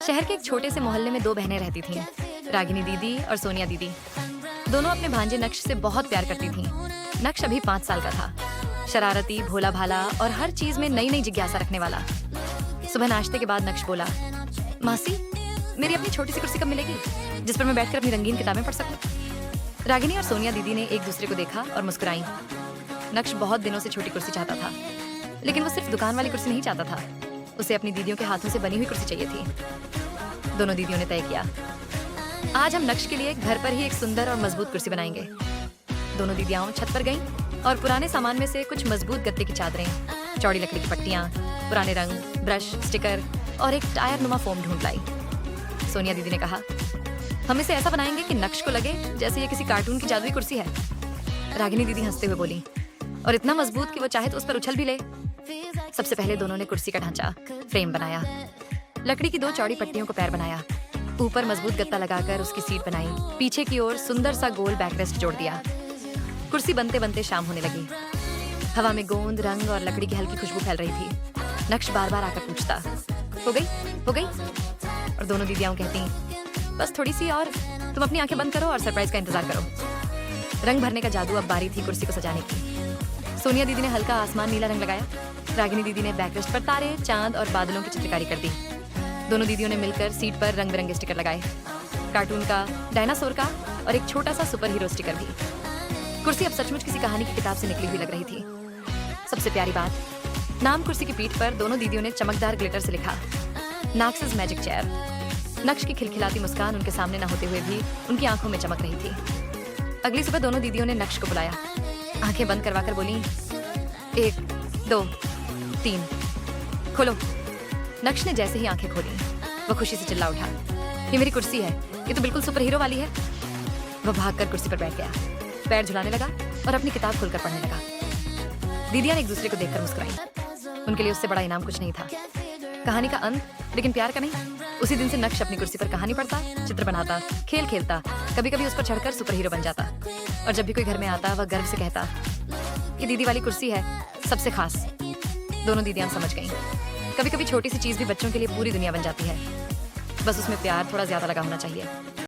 शहर के एक छोटे से मोहल्ले में दो बहनें रहती थीं, रागिनी दीदी और सोनिया दीदी। दोनों अपने भांजे नक्श से बहुत प्यार करती थीं। नक्श अभी 5 साल का था, शरारती, भोला भाला और हर चीज में नई नई जिज्ञासा रखने वाला। सुबह नाश्ते के बाद नक्श बोला, मासी, मेरी अपनी छोटी सी कुर्सी कब मिलेगी जिस पर मैं बैठकर अपनी रंगीन किताबें पढ़ सकूं? रागिनी और सोनिया दीदी ने एक दूसरे को देखा और मुस्कुराई। नक्श बहुत दिनों से छोटी कुर्सी चाहता था, लेकिन वो सिर्फ दुकान वाली कुर्सी नहीं चाहता था, उसे अपनी दीदियों के हाथों से बनी हुई कुर्सी चाहिए थी। दोनों दीदियों ने तय किया, आज हम नक्श के लिए घर पर ही एक सुंदर और मजबूत कुर्सी बनाएंगे। दोनों दीदियां छत पर गईं और पुराने सामान में से कुछ मजबूत गत्ते की चादरें, चौड़ी लकड़ी की पट्टियां, पुराने रंग, ब्रश, स्टिकर और एक टायर नुमा फोम ढूंढ लाई। सोनिया दीदी ने कहा, हम इसे ऐसा बनाएंगे कि नक्श को लगे जैसे ये किसी कार्टून की जादुई कुर्सी है। रागिनी दीदी हंसते हुए बोली, और इतना मजबूत कि वो चाहे तो उस पर उछल भी ले। सबसे पहले दोनों ने कुर्सी का ढांचा, फ्रेम बनाया, लकड़ी की 2 चौड़ी पट्टियों को पैर बनाया, ऊपर मजबूत गत्ता लगाकर उसकी सीट बनाई, पीछे की ओर सुंदर सा गोल बैकरेस्ट जोड़ दिया। कुर्सी बनते बनते शाम होने लगी। हवा में गोंद, रंग और लकड़ी की हल्की खुशबू फैल रही थी। नक्श बार बार आकर पूछता, हो गई, हो गई? और दोनों दीदियां कहती, बस थोड़ी सी और, तुम अपनी आंखें बंद करो और सरप्राइज का इंतजार करो। रंग भरने का जादू अब बारी थी कुर्सी को सजाने की। सोनिया दीदी ने हल्का आसमान नीला रंग लगाया, रागिनी दीदी ने बैकरेस्ट पर तारे, चांद और बादलों की चित्रकारी कर दी। दोनों दीदियों ने मिलकर सीट पर रंग बिरंगे स्टिकर लगाए, कार्टून का, डायनासोर का और एक छोटा सा सुपर हीरो स्टिकर भी। कुर्सी अब सचमुच किसी कहानी की किताब से निकली हुई लग रही थी। सबसे प्यारी बात, नाम कुर्सी की पीठ पर दोनों दीदियों ने चमकदार ग्लिटर से लिखा, नक्श's मैजिक चेयर। नक्श की खिलखिलाती मुस्कान उनके सामने न होते हुए भी उनकी आंखों में चमक रही थी। अगली सुबह दोनों दीदियों ने नक्श को बुलाया, आंखें बंद करवाकर बोली, 1, 2, 3, खोलो। नक्श ने जैसे ही आंखें खोली, वो खुशी से चिल्ला उठा, ये मेरी कुर्सी है, ये तो बिल्कुल सुपर हीरो वाली है। वो भागकर कुर्सी पर बैठ गया, पैर झुलाने लगा और अपनी किताब खोलकर पढ़ने लगा। दीदियां ने एक दूसरे को देखकर मुस्कुराई। उनके लिए उससे बड़ा इनाम कुछ नहीं था। कहानी का अंत, लेकिन प्यार का नहीं। उसी दिन से नक्श अपनी कुर्सी पर कहानी पढ़ता, चित्र बनाता, खेल खेलता, कभी कभी उस पर चढ़कर सुपर हीरो बन जाता। और जब भी कोई घर में आता, वह गर्व से कहता, ये दीदी वाली कुर्सी है, सबसे खास। दोनों दीदियां समझ गईं। कभी कभी छोटी सी चीज भी बच्चों के लिए पूरी दुनिया बन जाती है, बस उसमें प्यार थोड़ा ज्यादा लगा होना चाहिए।